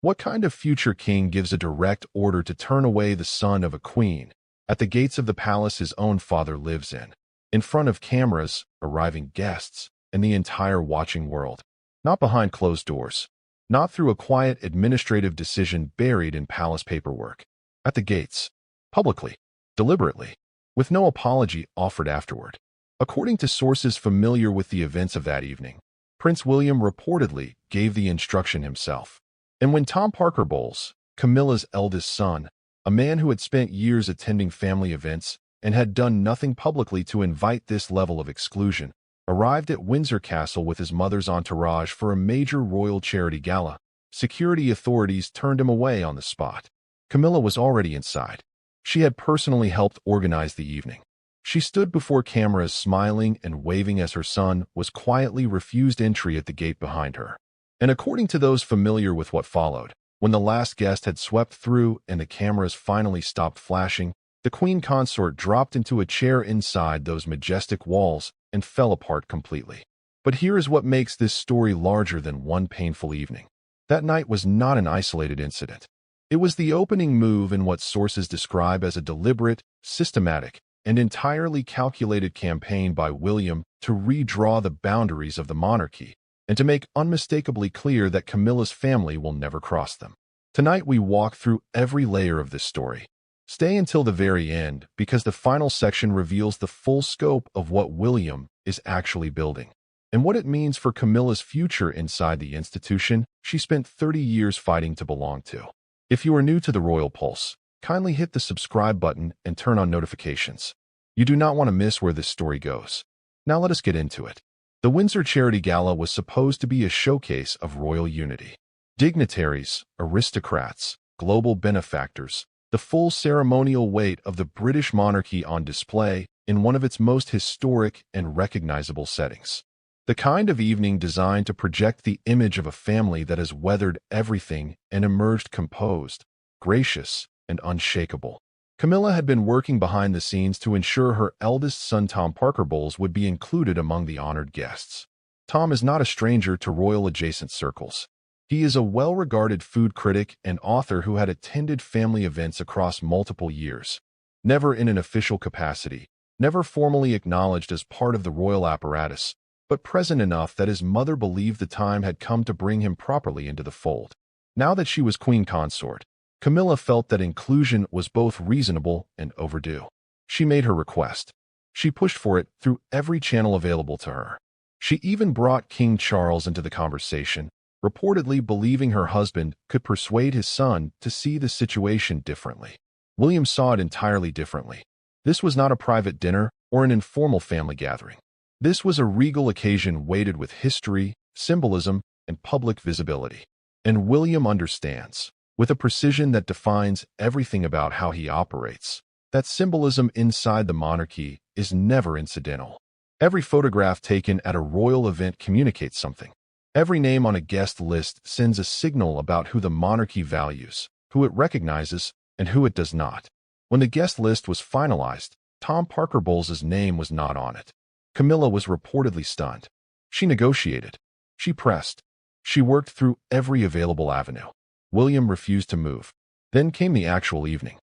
What kind of future king gives a direct order to turn away the son of a queen at the gates of the palace his own father lives in front of cameras, arriving guests, and the entire watching world? Not behind closed doors. Not through a quiet administrative decision buried in palace paperwork. At the gates. Publicly. Deliberately. With no apology offered afterward. According to sources familiar with the events of that evening, Prince William reportedly gave the instruction himself. And when Tom Parker Bowles, Camilla's eldest son, a man who had spent years attending family events and had done nothing publicly to invite this level of exclusion, arrived at Windsor Castle with his mother's entourage for a major royal charity gala, security authorities turned him away on the spot. Camilla was already inside. She had personally helped organize the evening. She stood before cameras smiling and waving as her son was quietly refused entry at the gate behind her. And according to those familiar with what followed, when the last guest had swept through and the cameras finally stopped flashing, the queen consort dropped into a chair inside those majestic walls and fell apart completely. But here is what makes this story larger than one painful evening. That night was not an isolated incident. It was the opening move in what sources describe as a deliberate, systematic, and entirely calculated campaign by William to redraw the boundaries of the monarchy and to make unmistakably clear that Camilla's family will never cross them. Tonight we walk through every layer of this story. Stay until the very end because the final section reveals the full scope of what William is actually building and what it means for Camilla's future inside the institution she spent 30 years fighting to belong to. If you are new to the Royal Pulse, kindly hit the subscribe button and turn on notifications. You do not want to miss where this story goes. Now let us get into it. The Windsor Charity Gala was supposed to be a showcase of royal unity. Dignitaries, aristocrats, global benefactors, the full ceremonial weight of the British monarchy on display in one of its most historic and recognizable settings. The kind of evening designed to project the image of a family that has weathered everything and emerged composed, gracious, and unshakable. Camilla had been working behind the scenes to ensure her eldest son Tom Parker Bowles would be included among the honored guests. Tom is not a stranger to royal-adjacent circles. He is a well-regarded food critic and author who had attended family events across multiple years. Never in an official capacity, never formally acknowledged as part of the royal apparatus, but present enough that his mother believed the time had come to bring him properly into the fold. Now that she was queen consort, Camilla felt that inclusion was both reasonable and overdue. She made her request. She pushed for it through every channel available to her. She even brought King Charles into the conversation, reportedly believing her husband could persuade his son to see the situation differently. William saw it entirely differently. This was not a private dinner or an informal family gathering. This was a regal occasion weighted with history, symbolism, and public visibility. And William understands, with a precision that defines everything about how he operates, that symbolism inside the monarchy is never incidental. Every photograph taken at a royal event communicates something. Every name on a guest list sends a signal about who the monarchy values, who it recognizes, and who it does not. When the guest list was finalized, Tom Parker Bowles' name was not on it. Camilla was reportedly stunned. She negotiated. She pressed. She worked through every available avenue. William refused to move. Then came the actual evening.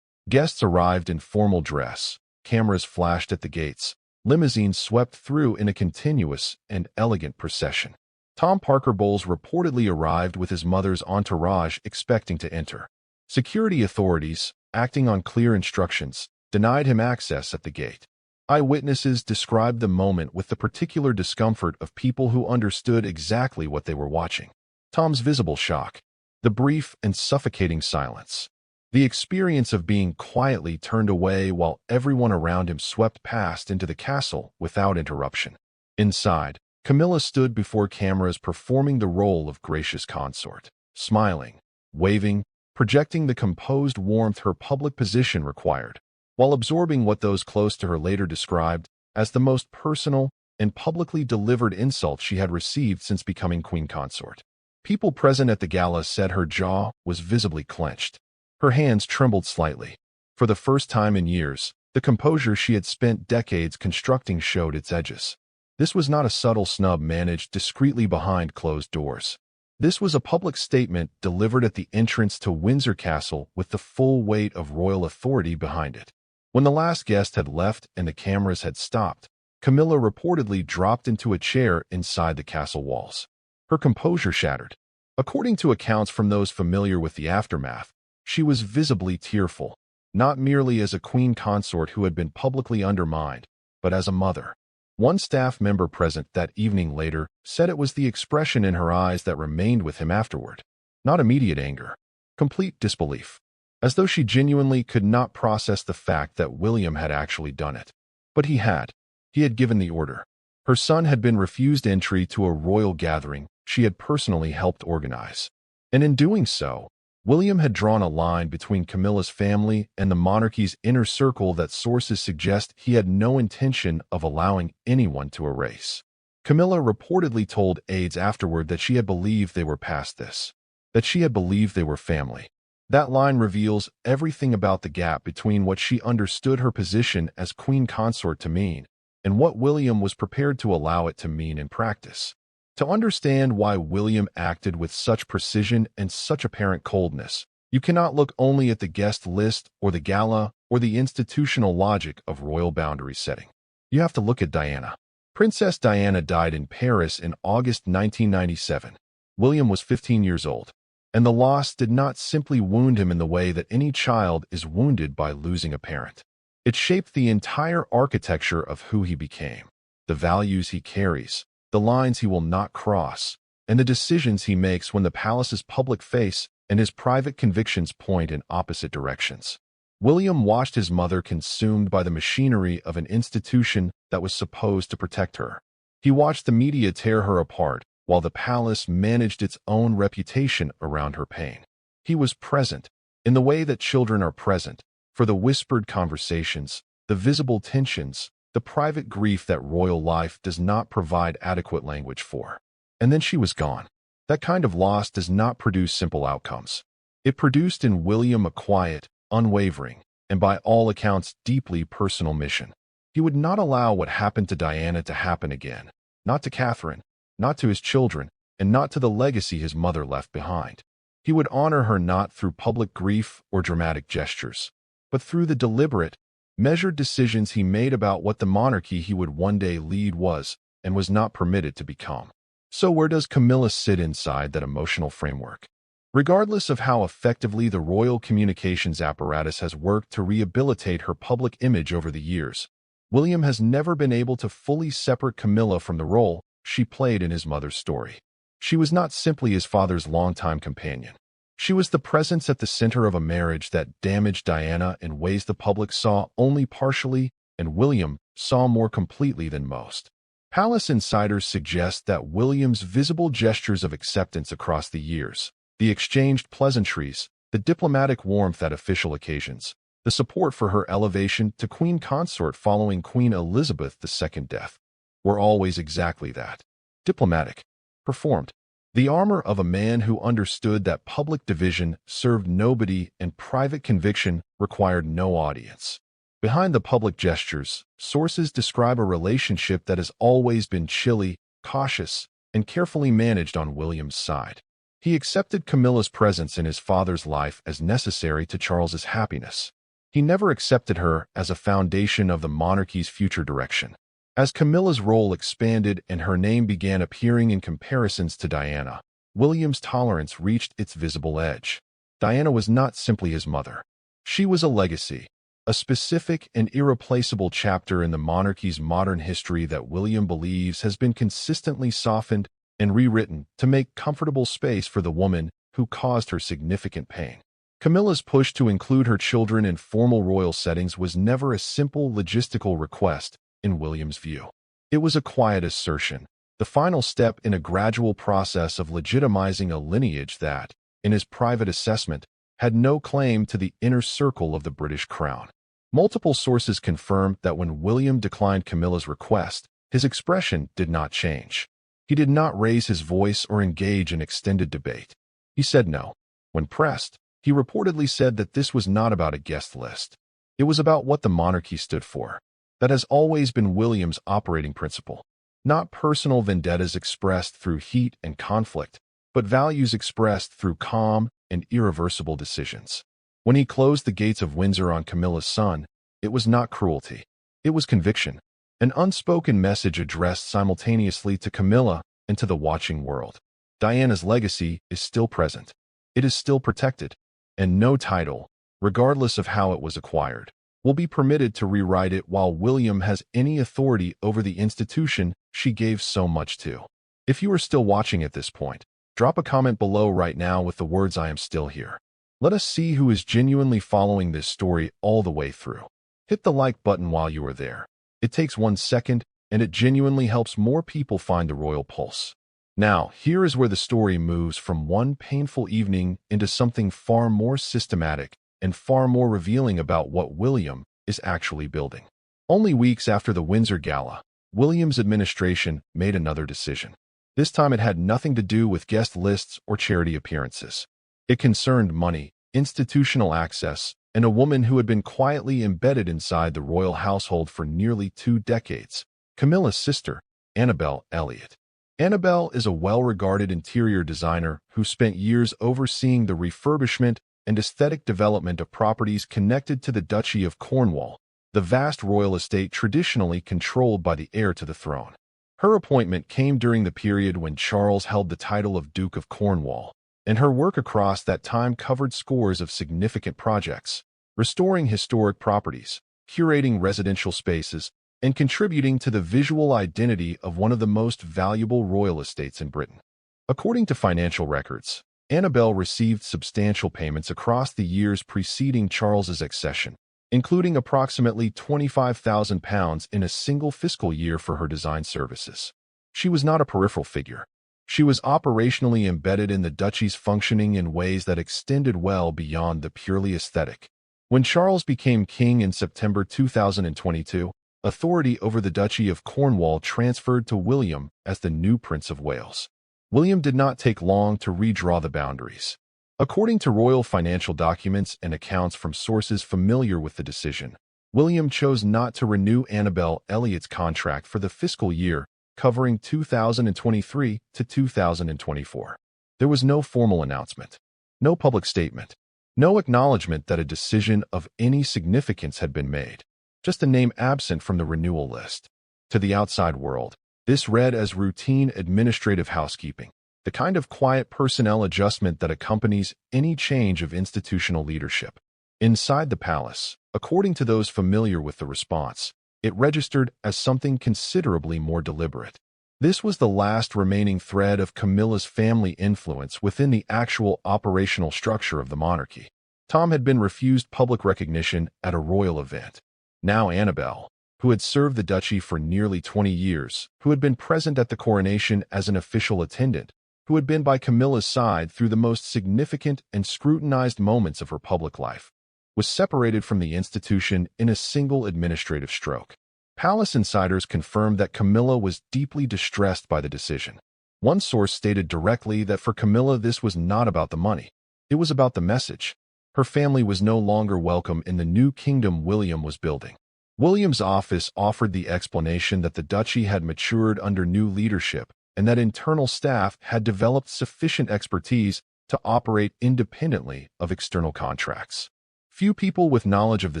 Guests arrived in formal dress. Cameras flashed at the gates. Limousines swept through in a continuous and elegant procession. Tom Parker Bowles reportedly arrived with his mother's entourage expecting to enter. Security authorities, acting on clear instructions, denied him access at the gate. Eyewitnesses described the moment with the particular discomfort of people who understood exactly what they were watching. Tom's visible shock, the brief and suffocating silence, the experience of being quietly turned away while everyone around him swept past into the castle without interruption. Inside, Camilla stood before cameras performing the role of gracious consort, smiling, waving, projecting the composed warmth her public position required, while absorbing what those close to her later described as the most personal and publicly delivered insult she had received since becoming queen consort. People present at the gala said her jaw was visibly clenched. Her hands trembled slightly. For the first time in years, the composure she had spent decades constructing showed its edges. This was not a subtle snub managed discreetly behind closed doors. This was a public statement delivered at the entrance to Windsor Castle with the full weight of royal authority behind it. When the last guest had left and the cameras had stopped, Camilla reportedly dropped into a chair inside the castle walls. Her composure shattered. According to accounts from those familiar with the aftermath, she was visibly tearful, not merely as a queen consort who had been publicly undermined, but as a mother. One staff member present that evening later said it was the expression in her eyes that remained with him afterward. Not immediate anger, complete disbelief, as though she genuinely could not process the fact that William had actually done it. But he had. He had given the order. Her son had been refused entry to a royal gathering she had personally helped organize. And in doing so, William had drawn a line between Camilla's family and the monarchy's inner circle that sources suggest he had no intention of allowing anyone to erase. Camilla reportedly told aides afterward that she had believed they were past this, that she had believed they were family. That line reveals everything about the gap between what she understood her position as queen consort to mean and what William was prepared to allow it to mean in practice. To understand why William acted with such precision and such apparent coldness, you cannot look only at the guest list or the gala or the institutional logic of royal boundary setting. You have to look at Diana. Princess Diana died in Paris in August 1997. William was 15 years old, and the loss did not simply wound him in the way that any child is wounded by losing a parent. It shaped the entire architecture of who he became, the values he carries, the lines he will not cross, and the decisions he makes when the palace's public face and his private convictions point in opposite directions. William watched his mother consumed by the machinery of an institution that was supposed to protect her. He watched the media tear her apart while the palace managed its own reputation around her pain. He was present, in the way that children are present, for the whispered conversations, the visible tensions, the private grief that royal life does not provide adequate language for. And then she was gone. That kind of loss does not produce simple outcomes. It produced in William a quiet, unwavering, and by all accounts deeply personal mission. He would not allow what happened to Diana to happen again, not to Catherine, not to his children, and not to the legacy his mother left behind. He would honor her not through public grief or dramatic gestures, but through the deliberate, measured decisions he made about what the monarchy he would one day lead was and was not permitted to become. So where does Camilla sit inside that emotional framework? Regardless of how effectively the royal communications apparatus has worked to rehabilitate her public image over the years, William has never been able to fully separate Camilla from the role she played in his mother's story. She was not simply his father's longtime companion. She was the presence at the center of a marriage that damaged Diana in ways the public saw only partially and William saw more completely than most. Palace insiders suggest that William's visible gestures of acceptance across the years, the exchanged pleasantries, the diplomatic warmth at official occasions, the support for her elevation to queen consort following Queen Elizabeth II's death, were always exactly that. Diplomatic. Performed. The armor of a man who understood that public division served nobody and private conviction required no audience. Behind the public gestures, sources describe a relationship that has always been chilly, cautious, and carefully managed on William's side. He accepted Camilla's presence in his father's life as necessary to Charles's happiness. He never accepted her as a foundation of the monarchy's future direction. As Camilla's role expanded and her name began appearing in comparisons to Diana, William's tolerance reached its visible edge. Diana was not simply his mother. She was a legacy, a specific and irreplaceable chapter in the monarchy's modern history that William believes has been consistently softened and rewritten to make comfortable space for the woman who caused her significant pain. Camilla's push to include her children in formal royal settings was never a simple logistical request. In William's view, it was a quiet assertion, the final step in a gradual process of legitimizing a lineage that, in his private assessment, had no claim to the inner circle of the British crown. Multiple sources confirm that when William declined Camilla's request, his expression did not change. He did not raise his voice or engage in extended debate. He said no. When pressed, he reportedly said that this was not about a guest list. It was about what the monarchy stood for. That has always been William's operating principle. Not personal vendettas expressed through heat and conflict, but values expressed through calm and irreversible decisions. When he closed the gates of Windsor on Camilla's son, it was not cruelty. It was conviction, an unspoken message addressed simultaneously to Camilla and to the watching world. Diana's legacy is still present. It is still protected, and no title, regardless of how it was acquired, will be permitted to rewrite it while William has any authority over the institution she gave so much to. If you are still watching at this point, drop a comment below right now with the words "I am still here." Let us see who is genuinely following this story all the way through. Hit the like button while you are there. It takes 1 second, and it genuinely helps more people find the royal pulse. Now, here is where the story moves from one painful evening into something far more systematic and far more revealing about what William is actually building. Only weeks after the Windsor Gala, William's administration made another decision. This time it had nothing to do with guest lists or charity appearances. It concerned money, institutional access, and a woman who had been quietly embedded inside the royal household for nearly 2 decades, Camilla's sister, Annabel Elliot. Annabel is a well-regarded interior designer who spent years overseeing the refurbishment and aesthetic development of properties connected to the Duchy of Cornwall, the vast royal estate traditionally controlled by the heir to the throne. Her appointment came during the period when Charles held the title of Duke of Cornwall, and her work across that time covered scores of significant projects, restoring historic properties, curating residential spaces, and contributing to the visual identity of one of the most valuable royal estates in Britain. According to financial records, Annabel received substantial payments across the years preceding Charles's accession, including approximately £25,000 in a single fiscal year for her design services. She was not a peripheral figure. She was operationally embedded in the duchy's functioning in ways that extended well beyond the purely aesthetic. When Charles became king in September 2022, authority over the Duchy of Cornwall transferred to William as the new Prince of Wales. William did not take long to redraw the boundaries. According to royal financial documents and accounts from sources familiar with the decision, William chose not to renew Annabel Elliot's contract for the fiscal year covering 2023 to 2024. There was no formal announcement, no public statement, no acknowledgement that a decision of any significance had been made, just a name absent from the renewal list. To the outside world, this read as routine administrative housekeeping, the kind of quiet personnel adjustment that accompanies any change of institutional leadership. Inside the palace, according to those familiar with the response, it registered as something considerably more deliberate. This was the last remaining thread of Camilla's family influence within the actual operational structure of the monarchy. Tom had been refused public recognition at a royal event. Now Annabel, who had served the duchy for nearly 20 years, who had been present at the coronation as an official attendant, who had been by Camilla's side through the most significant and scrutinized moments of her public life, was separated from the institution in a single administrative stroke. Palace insiders confirmed that Camilla was deeply distressed by the decision. One source stated directly that for Camilla this was not about the money, it was about the message. Her family was no longer welcome in the new kingdom William was building. William's office offered the explanation that the duchy had matured under new leadership and that internal staff had developed sufficient expertise to operate independently of external contracts. Few people with knowledge of the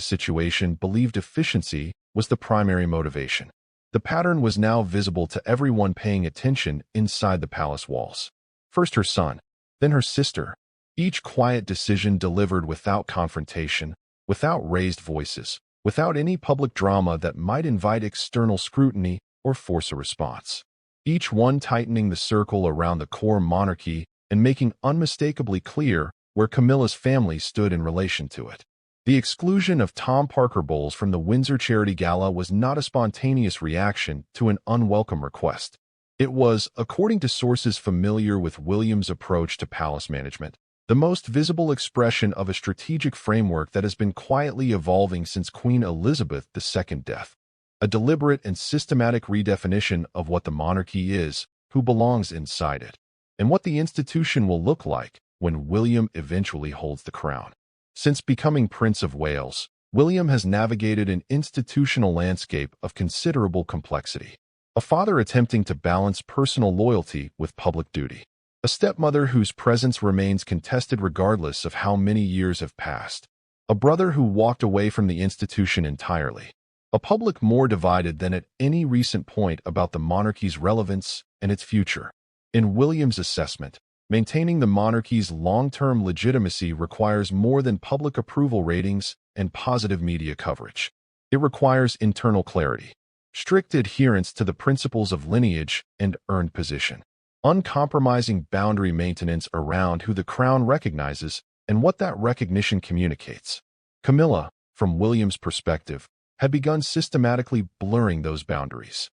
situation believed efficiency was the primary motivation. The pattern was now visible to everyone paying attention inside the palace walls. First her son, then her sister. Each quiet decision delivered without confrontation, without raised voices, without any public drama that might invite external scrutiny or force a response. Each one tightening the circle around the core monarchy and making unmistakably clear where Camilla's family stood in relation to it. The exclusion of Tom Parker Bowles from the Windsor Charity Gala was not a spontaneous reaction to an unwelcome request. It was, according to sources familiar with William's approach to palace management, the most visible expression of a strategic framework that has been quietly evolving since Queen Elizabeth II's death. A deliberate and systematic redefinition of what the monarchy is, who belongs inside it, and what the institution will look like when William eventually holds the crown. Since becoming Prince of Wales, William has navigated an institutional landscape of considerable complexity. A father attempting to balance personal loyalty with public duty. A stepmother whose presence remains contested regardless of how many years have passed. A brother who walked away from the institution entirely. A public more divided than at any recent point about the monarchy's relevance and its future. In William's assessment, maintaining the monarchy's long-term legitimacy requires more than public approval ratings and positive media coverage. It requires internal clarity, strict adherence to the principles of lineage and earned position, uncompromising boundary maintenance around who the crown recognizes and what that recognition communicates. Camilla, from William's perspective, had begun systematically blurring those boundaries.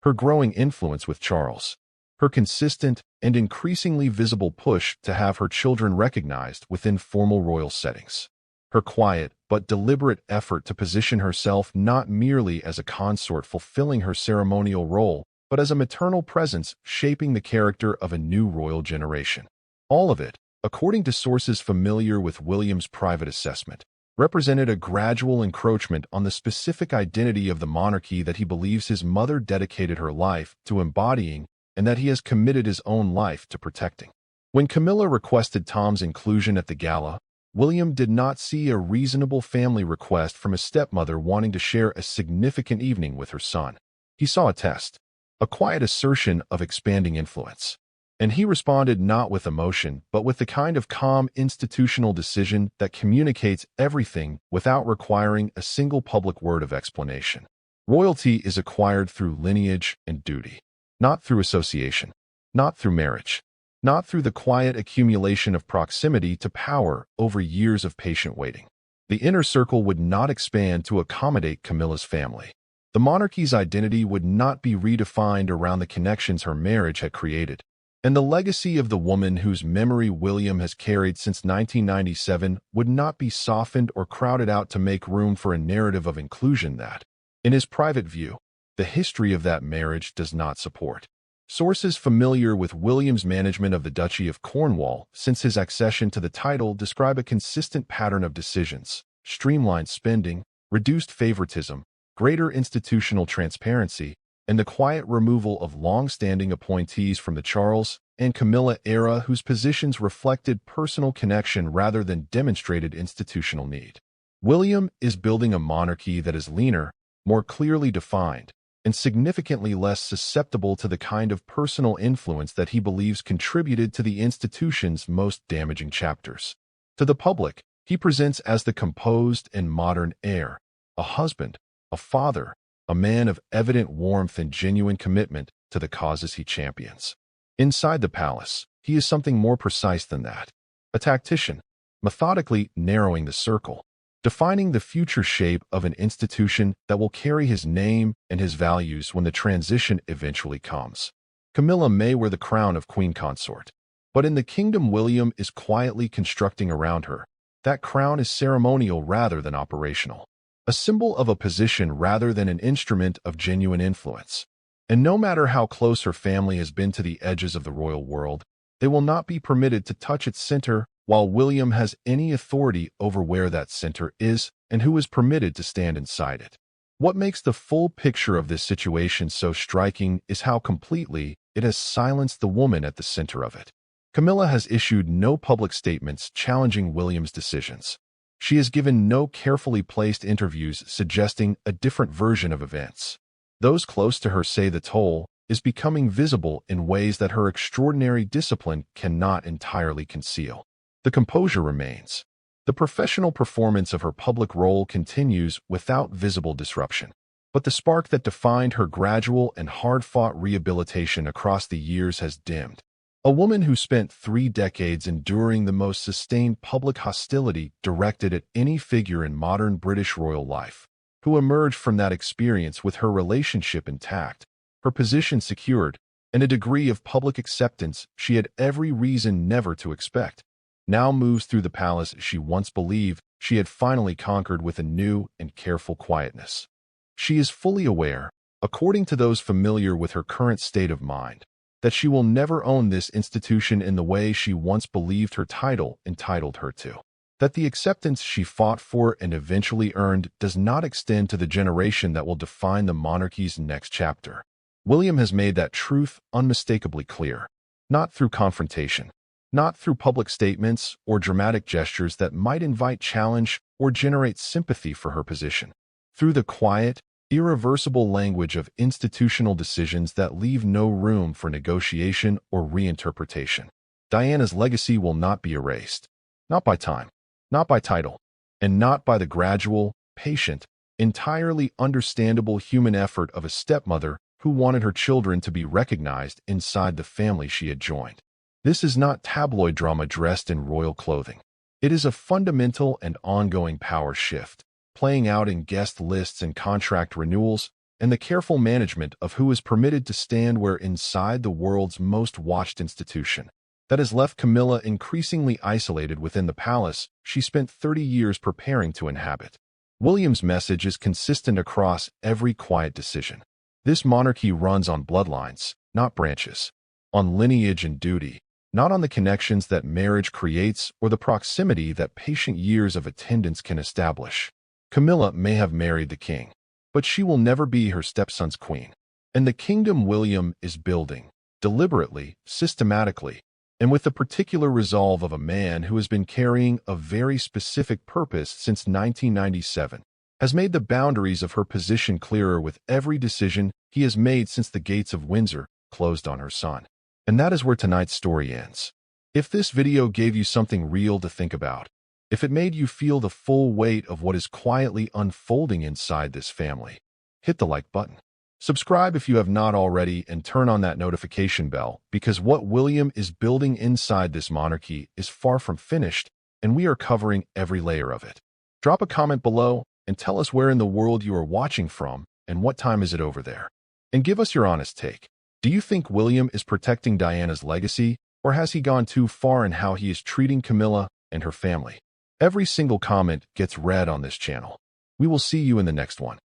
Her growing influence with Charles, her consistent and increasingly visible push to have her children recognized within formal royal settings, her quiet but deliberate effort to position herself not merely as a consort fulfilling her ceremonial role, but as a maternal presence shaping the character of a new royal generation. All of it, according to sources familiar with William's private assessment, represented a gradual encroachment on the specific identity of the monarchy that he believes his mother dedicated her life to embodying and that he has committed his own life to protecting. When Camilla requested Tom's inclusion at the gala, William did not see a reasonable family request from a stepmother wanting to share a significant evening with her son. He saw a test, a quiet assertion of expanding influence. And he responded not with emotion, but with the kind of calm institutional decision that communicates everything without requiring a single public word of explanation. Royalty is acquired through lineage and duty, not through association, not through marriage, not through the quiet accumulation of proximity to power over years of patient waiting. The inner circle would not expand to accommodate Camilla's family. The monarchy's identity would not be redefined around the connections her marriage had created. And the legacy of the woman whose memory William has carried since 1997 would not be softened or crowded out to make room for a narrative of inclusion that, in his private view, the history of that marriage does not support. Sources familiar with William's management of the Duchy of Cornwall since his accession to the title describe a consistent pattern of decisions: streamlined spending, reduced favoritism, greater institutional transparency, and the quiet removal of long-standing appointees from the Charles and Camilla era whose positions reflected personal connection rather than demonstrated institutional need. William is building a monarchy that is leaner, more clearly defined, and significantly less susceptible to the kind of personal influence that he believes contributed to the institution's most damaging chapters. To the public, he presents as the composed and modern heir, a husband, a father, a man of evident warmth and genuine commitment to the causes he champions. Inside the palace, he is something more precise than that. A tactician, methodically narrowing the circle, defining the future shape of an institution that will carry his name and his values when the transition eventually comes. Camilla may wear the crown of queen consort, but in the kingdom William is quietly constructing around her, that crown is ceremonial rather than operational. A symbol of a position rather than an instrument of genuine influence. And no matter how close her family has been to the edges of the royal world, they will not be permitted to touch its center while William has any authority over where that center is and who is permitted to stand inside it. What makes the full picture of this situation so striking is how completely it has silenced the woman at the center of it. Camilla has issued no public statements challenging William's decisions. She has given no carefully placed interviews suggesting a different version of events. Those close to her say the toll is becoming visible in ways that her extraordinary discipline cannot entirely conceal. The composure remains. The professional performance of her public role continues without visible disruption. But the spark that defined her gradual and hard-fought rehabilitation across the years has dimmed. A woman who spent 3 decades enduring the most sustained public hostility directed at any figure in modern British royal life, who emerged from that experience with her relationship intact, her position secured, and a degree of public acceptance she had every reason never to expect, now moves through the palace she once believed she had finally conquered with a new and careful quietness. She is fully aware, according to those familiar with her current state of mind, that she will never own this institution in the way she once believed her title entitled her to. That the acceptance she fought for and eventually earned does not extend to the generation that will define the monarchy's next chapter. William has made that truth unmistakably clear. not through confrontation, not through public statements or dramatic gestures that might invite challenge or generate sympathy for her position. Through the quiet, irreversible language of institutional decisions that leave no room for negotiation or reinterpretation. Diana's legacy will not be erased. Not by time, not by title, and not by the gradual, patient, entirely understandable human effort of a stepmother who wanted her children to be recognized inside the family she had joined. This is not tabloid drama dressed in royal clothing. It is a fundamental and ongoing power shift, playing out in guest lists and contract renewals, and the careful management of who is permitted to stand where inside the world's most watched institution. That has left Camilla increasingly isolated within the palace she spent 30 years preparing to inhabit. William's message is consistent across every quiet decision. This monarchy runs on bloodlines, not branches, on lineage and duty, not on the connections that marriage creates or the proximity that patient years of attendance can establish. Camilla may have married the king, but she will never be her stepson's queen. And the kingdom William is building, deliberately, systematically, and with the particular resolve of a man who has been carrying a very specific purpose since 1997, has made the boundaries of her position clearer with every decision he has made since the gates of Windsor closed on her son. And that is where tonight's story ends. If this video gave you something real to think about, if it made you feel the full weight of what is quietly unfolding inside this family, hit the like button. Subscribe if you have not already and turn on that notification bell because what William is building inside this monarchy is far from finished and we are covering every layer of it. Drop a comment below and tell us where in the world you are watching from and what time is it over there. And give us your honest take. Do you think William is protecting Diana's legacy or has he gone too far in how he is treating Camilla and her family? Every single comment gets read on this channel. We will see you in the next one.